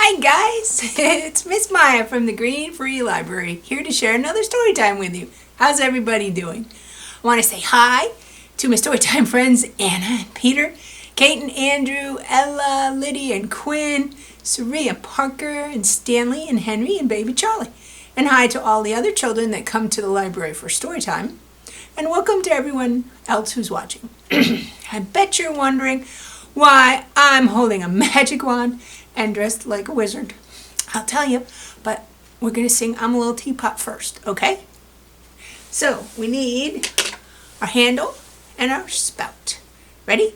Hi guys, it's Miss Maya from the Green Free Library, here to share another story time with you. How's everybody doing? I want to say hi to my story time friends Anna and Peter, Kate and Andrew, Ella, Lydia and Quinn, Saria, Parker and Stanley and Henry and baby Charlie. And hi to all the other children that come to the library for story time. And welcome to everyone else who's watching. I bet you're wondering why I'm holding a magic wand and dressed like a wizard. I'll tell you, but we're going to sing I'm a Little Teapot first, okay? So we need our handle and our spout. Ready?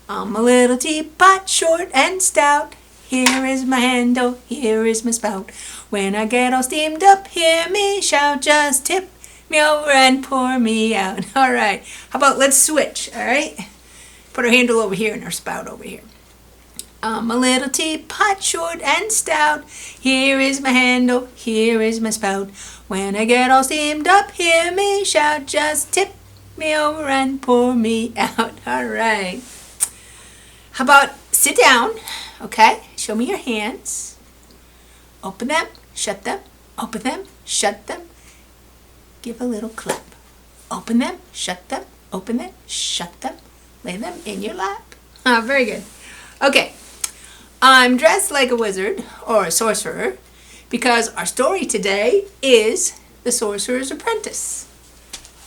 I'm a little teapot, short and stout. Here is my handle, here is my spout. When I get all steamed up, hear me shout, just tip me over and pour me out. All right, how about let's switch, all right? Put our handle over here and our spout over here. I'm a little teapot, short and stout. Here is my handle, here is my spout. When I get all steamed up, hear me shout, just tip me over and pour me out. All right. How about sit down, okay? Show me your hands. Open them, shut them, open them, shut them. Give a little clap. Open them, shut them, open them, shut them. Lay them in your lap. Oh, very good. Okay. I'm dressed like a wizard or a sorcerer because our story today is The Sorcerer's Apprentice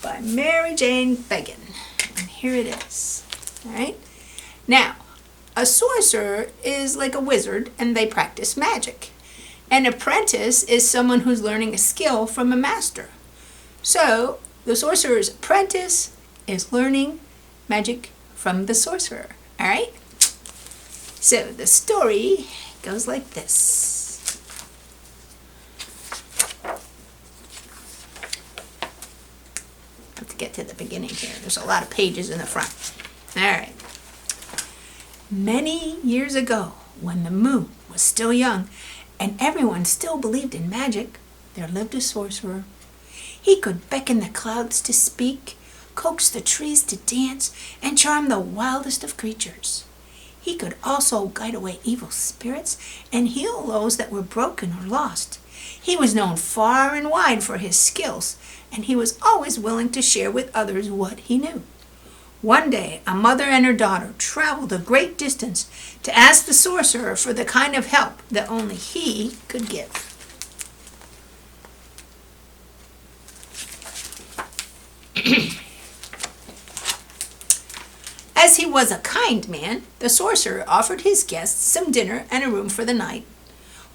by Mary Jane Begin. And here it is. All right. Now, a sorcerer is like a wizard and they practice magic. An apprentice is someone who's learning a skill from a master. So, the sorcerer's apprentice is learning magic from the sorcerer. All right? So the story goes like this. Let's get to the beginning here. There's a lot of pages in the front. All right. Many years ago, when the moon was still young and everyone still believed in magic, there lived a sorcerer. He could beckon the clouds to speak, coax the trees to dance, and charm the wildest of creatures. He could also guide away evil spirits and heal those that were broken or lost. He was known far and wide for his skills, and he was always willing to share with others what he knew. One day, a mother and her daughter traveled a great distance to ask the sorcerer for the kind of help that only he could give. As he was a kind man, the sorcerer offered his guests some dinner and a room for the night.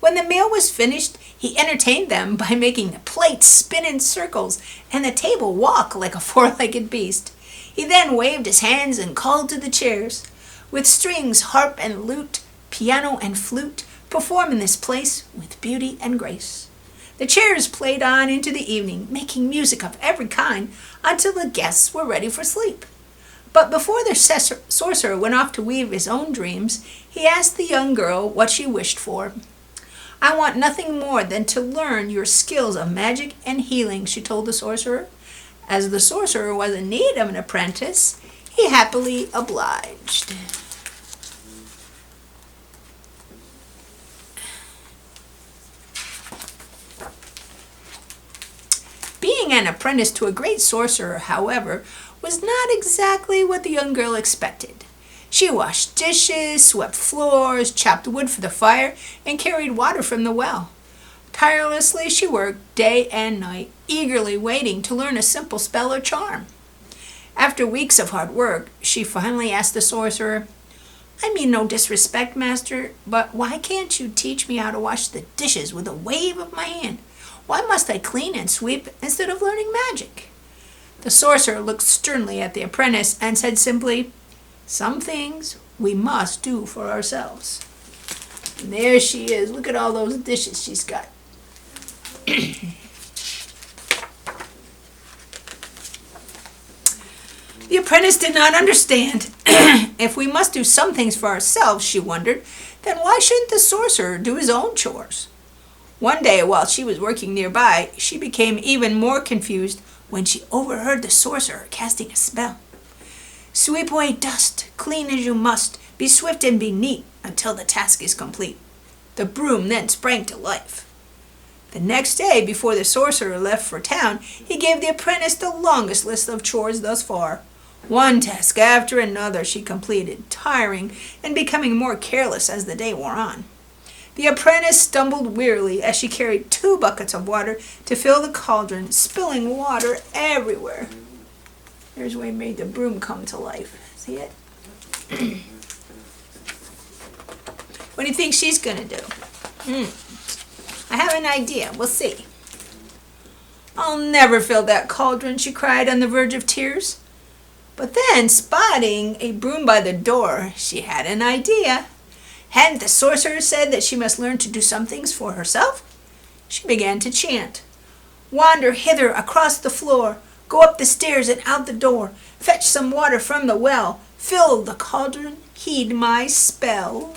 When the meal was finished, he entertained them by making the plates spin in circles and the table walk like a four-legged beast. He then waved his hands and called to the chairs. With strings, harp and lute, piano and flute, perform in this place with beauty and grace. The chairs played on into the evening, making music of every kind until the guests were ready for sleep. But before the sorcerer went off to weave his own dreams, he asked the young girl what she wished for. I want nothing more than to learn your skills of magic and healing, she told the sorcerer. As the sorcerer was in need of an apprentice, he happily obliged. Being an apprentice to a great sorcerer, however, was not exactly what the young girl expected. She washed dishes, swept floors, chopped wood for the fire, and carried water from the well. Tirelessly she worked day and night, eagerly waiting to learn a simple spell or charm. After weeks of hard work, she finally asked the sorcerer, I mean no disrespect, master, but why can't you teach me how to wash the dishes with a wave of my hand? Why must I clean and sweep instead of learning magic? The sorcerer looked sternly at the apprentice and said simply, some things we must do for ourselves. And there she is. Look at all those dishes she's got. The apprentice did not understand. If we must do some things for ourselves, she wondered, then why shouldn't the sorcerer do his own chores? One day, while she was working nearby, she became even more confused when she overheard the sorcerer casting a spell. Sweep away dust, clean as you must, be swift and be neat until the task is complete. The broom then sprang to life. The next day, before the sorcerer left for town, he gave the apprentice the longest list of chores thus far. One task after another she completed, tiring and becoming more careless as the day wore on. The apprentice stumbled wearily as she carried 2 buckets of water to fill the cauldron, spilling water everywhere. There's where he made the broom come to life. See it? What do you think she's going to do? I have an idea. We'll see. I'll never fill that cauldron, she cried on the verge of tears. But then, spotting a broom by the door, she had an idea. Hadn't the sorcerer said that she must learn to do some things for herself? She began to chant. Wander hither across the floor, go up the stairs and out the door, fetch some water from the well, fill the cauldron, heed my spell.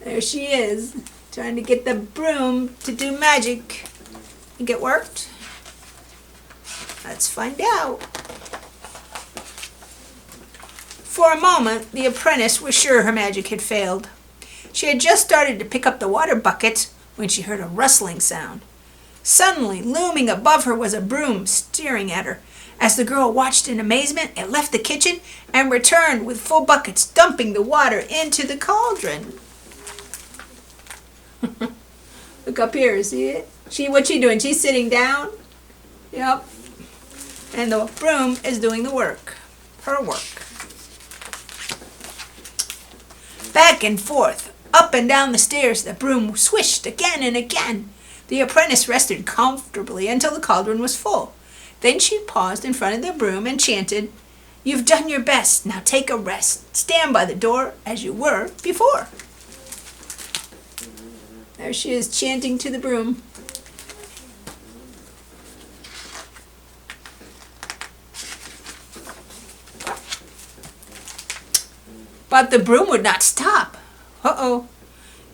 There she is, trying to get the broom to do magic. Think it worked? Let's find out. For a moment, the apprentice was sure her magic had failed. She had just started to pick up the water buckets when she heard a rustling sound. Suddenly, looming above her was a broom staring at her. As the girl watched in amazement, it left the kitchen and returned with full buckets, dumping the water into the cauldron. Look up here, see it? What's she doing? She's sitting down. Yep. And the broom is doing the work. Her work. Back and forth, up and down the stairs, the broom swished again and again. The apprentice rested comfortably until the cauldron was full. Then she paused in front of the broom and chanted, You've done your best, now take a rest. Stand by the door as you were before. There she is, chanting to the broom. But the broom would not stop. Uh-oh.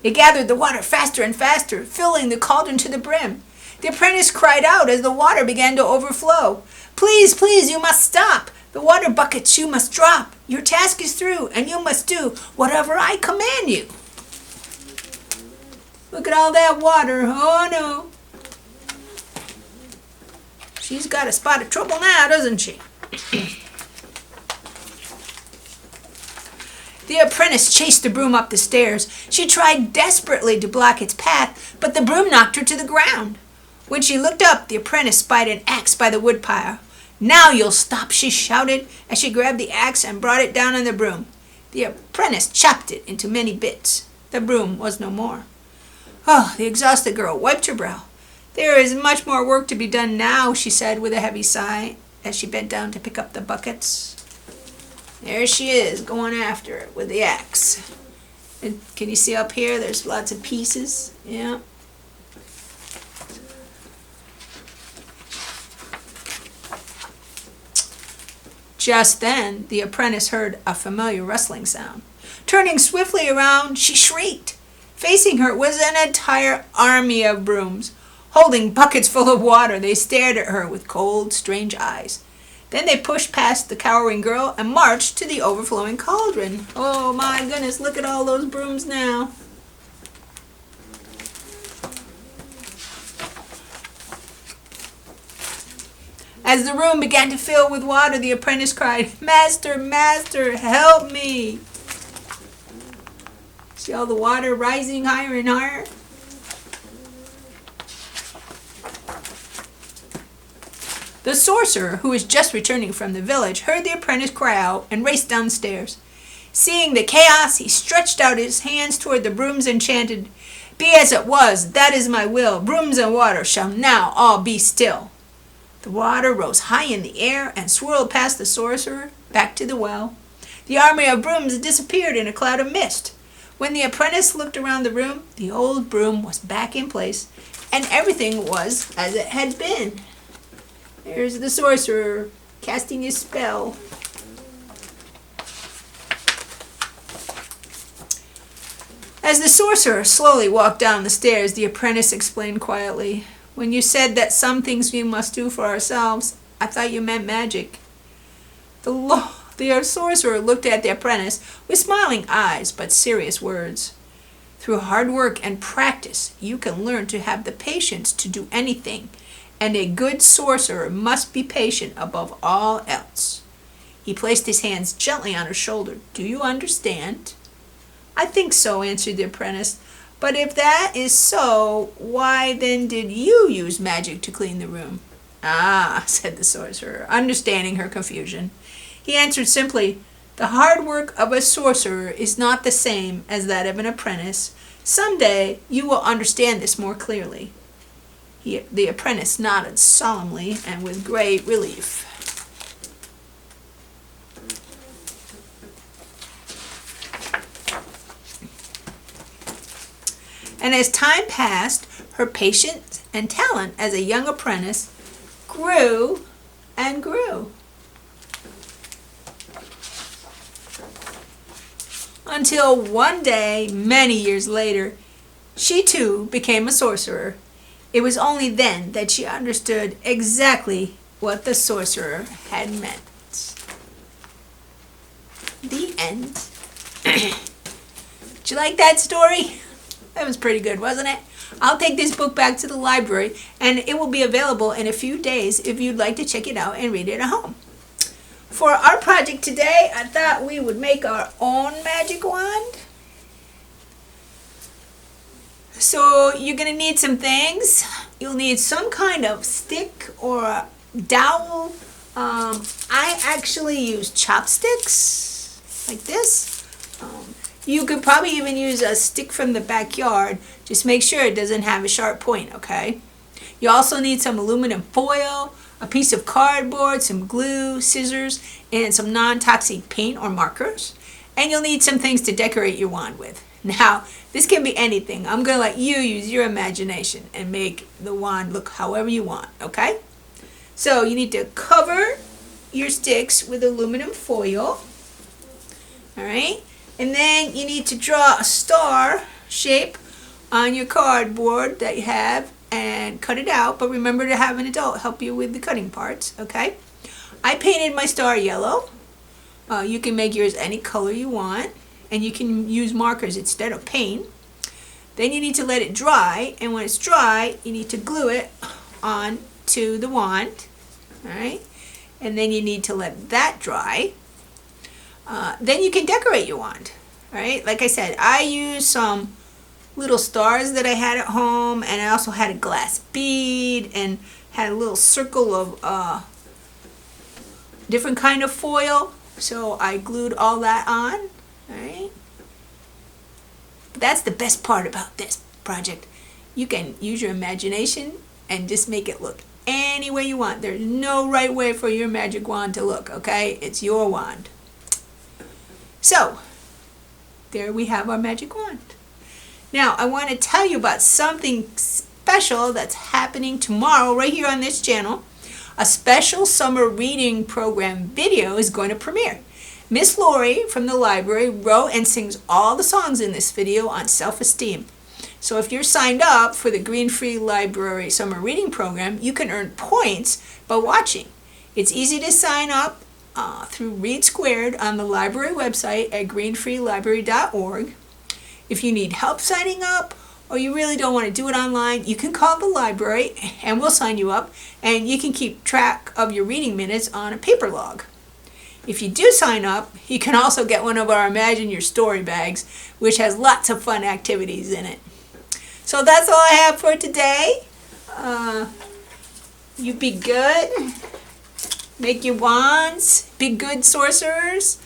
It gathered the water faster and faster, filling the cauldron to the brim. The apprentice cried out as the water began to overflow. Please, please, you must stop. The water buckets you must drop. Your task is through, and you must do whatever I command you. Look at all that water. Oh, no. She's got a spot of trouble now, doesn't she? The apprentice chased the broom up the stairs. She tried desperately to block its path, but the broom knocked her to the ground. When she looked up, the apprentice spied an axe by the woodpile. Now you'll stop, she shouted as she grabbed the axe and brought it down on the broom. The apprentice chopped it into many bits. The broom was no more. Oh, the exhausted girl wiped her brow. There is much more work to be done now, she said with a heavy sigh as she bent down to pick up the buckets. There she is, going after it with the axe. And can you see up here? There's lots of pieces. Yeah. Just then, the apprentice heard a familiar rustling sound. Turning swiftly around, she shrieked. Facing her was an entire army of brooms. Holding buckets full of water, they stared at her with cold, strange eyes. Then they pushed past the cowering girl and marched to the overflowing cauldron. Oh my goodness, look at all those brooms now. As the room began to fill with water, the apprentice cried, Master, Master, help me. See all the water rising higher and higher? The sorcerer, who was just returning from the village, heard the apprentice cry out and raced downstairs. Seeing the chaos, he stretched out his hands toward the brooms and chanted, Be as it was, that is my will. Brooms and water shall now all be still. The water rose high in the air and swirled past the sorcerer back to the well. The army of brooms disappeared in a cloud of mist. When the apprentice looked around the room, the old broom was back in place, and everything was as it had been. There's the sorcerer casting his spell. As the sorcerer slowly walked down the stairs, the apprentice explained quietly, When you said that some things we must do for ourselves, I thought you meant magic. The sorcerer looked at the apprentice with smiling eyes but serious words. Through hard work and practice, you can learn to have the patience to do anything, and a good sorcerer must be patient above all else. He placed his hands gently on her shoulder. Do you understand? I think so, answered the apprentice. But if that is so, why then did you use magic to clean the room? Ah, said the sorcerer, understanding her confusion. He answered simply, the hard work of a sorcerer is not the same as that of an apprentice. Someday you will understand this more clearly. The apprentice nodded solemnly and with great relief. And as time passed, her patience and talent as a young apprentice grew and grew. Until one day, many years later, she too became a sorcerer. It was only then that she understood exactly what the sorcerer had meant. The end. Did you like that story? That was pretty good, wasn't it? I'll take this book back to the library, and it will be available in a few days if you'd like to check it out and read it at home. For our project today, I thought we would make our own magic wand. So you're going to need some things. You'll need some kind of stick or a dowel. I actually use chopsticks, like this. You could probably even use a stick from the backyard. Just make sure it doesn't have a sharp point, okay? You also need some aluminum foil, a piece of cardboard, some glue, scissors, and some non-toxic paint or markers. And you'll need some things to decorate your wand with. Now, this can be anything. I'm going to let you use your imagination and make the wand look however you want, okay? So you need to cover your sticks with aluminum foil, all right? And then you need to draw a star shape on your cardboard that you have and cut it out. But remember to have an adult help you with the cutting parts, okay? I painted my star yellow. You can make yours any color you want. And you can use markers instead of paint. Then you need to let it dry. And when it's dry, you need to glue it onto the wand, all right? And then you need to let that dry. Then you can decorate your wand, all right? Like I said, I used some little stars that I had at home, and I also had a glass bead and had a little circle of different kind of foil. So I glued all that on, all right? But that's the best part about this project. You can use your imagination and just make it look any way you want. There's no right way for your magic wand to look, okay? It's your wand. So, there we have our magic wand. Now, I want to tell you about something special that's happening tomorrow right here on this channel. A special summer reading program video is going to premiere. Miss Lori from the library wrote and sings all the songs in this video on self-esteem. So if you're signed up for the Green Free Library summer reading program, you can earn points by watching. It's easy to sign up through Read Squared on the library website at greenfreelibrary.org. If you need help signing up or you really don't want to do it online, you can call the library and we'll sign you up, and you can keep track of your reading minutes on a paper log. If you do sign up, you can also get one of our Imagine Your Story bags, which has lots of fun activities in it. So that's all I have for today. You be good. Make your wands. Be good sorcerers.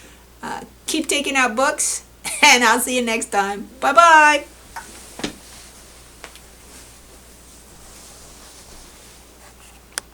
Keep taking out books. And I'll see you next time. Bye-bye.